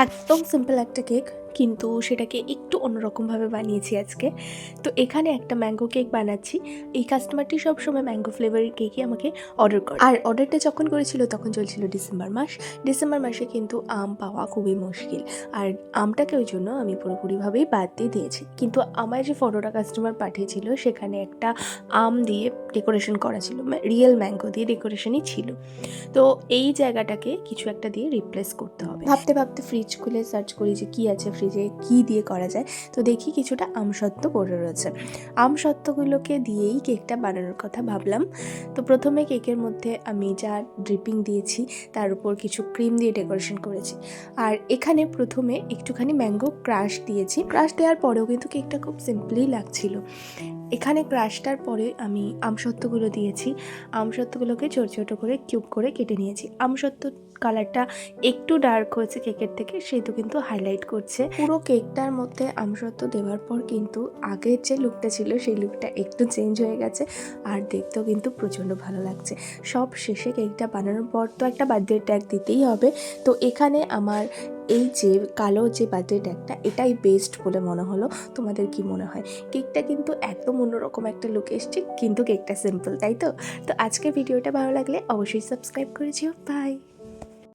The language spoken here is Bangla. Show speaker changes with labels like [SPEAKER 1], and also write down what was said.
[SPEAKER 1] একদম সিম্পল একটা কেক, কিন্তু সেটাকে একটু অন্যরকমভাবে বানিয়েছি আজকে। তো এখানে একটা ম্যাঙ্গো কেক বানাচ্ছি। এই কাস্টমারটি সবসময় ম্যাঙ্গো ফ্লেভারের কেকই আমাকে অর্ডার করে, আর অর্ডারটা যখন করেছিল তখন চলছিল ডিসেম্বর মাস। ডিসেম্বর মাসে কিন্তু আম পাওয়া খুবই মুশকিল, আর আমটাকে ওই জন্য আমি পুরোপুরিভাবেই বাদ দিয়ে দিয়েছি। কিন্তু আমার যে ফটোটা কাস্টমার পাঠিয়েছিল সেখানে একটা আম দিয়ে ডেকোরেশন করা ছিল, রিয়েল ম্যাঙ্গো দিয়ে ডেকোরেশনই ছিল। তো এই জায়গাটাকে কিছু একটা দিয়ে রিপ্লেস করতে হবে। ভাবতে ভাবতে ফ্রিজ খুলে সার্চ করি যে কী আছে ফ্রিজে, কী দিয়ে করা যায়। তো দেখি কিছুটা আমসত্ত্ব পড়ে রয়েছে। আমসত্ত্বগুলোকে দিয়েই কেকটা বানানোর কথা ভাবলাম। তো প্রথমে কেকের মধ্যে আমি যা ড্রিপিং দিয়েছি তার উপর কিছু ক্রিম দিয়ে ডেকোরেশন করেছি। আর এখানে প্রথমে একটুখানি ম্যাঙ্গো ক্রাশ দিয়েছি। ক্রাশ দেওয়ার পরেও কিন্তু কেকটা খুব সিম্পলি লাগছিল। এখানে ক্রাশটার পরে আমি আমসত্ত্বগুলো দিয়েছি। আমসত্ত্বগুলোকে ছোট ছোট করে কিউব করে কেটে নিয়েছি। আমসত্ত্ব কালারটা একটু ডার্ক হয়েছে কেকের থেকে, সেহেতু কিন্তু হাইলাইট করছে। পুরো কেকটার মধ্যে আমসত্ত্ব দেওয়ার পর কিন্তু আগের যে লুকটা ছিল সেই লুকটা একটু চেঞ্জ হয়ে গেছে, আর দেখতেও কিন্তু প্রচণ্ড ভালো লাগছে। সব শেষে কেকটা বানানোর পর তো একটা বার্থডে ট্যাগ দিতেই হবে। তো এখানে আমার এই যে কালো যে বার্থডে ট্যাগটা, এটাই বেস্ট বলে মনে হলো। তোমাদের কি মনে হয়? কেকটা কিন্তু একদম অন্যরকম একটা লুক এসছে, কিন্তু কেকটা সিম্পল, তাই তো? তো আজকের ভিডিওটা ভালো লাগলে অবশ্যই সাবস্ক্রাইব করে যেও। বাই।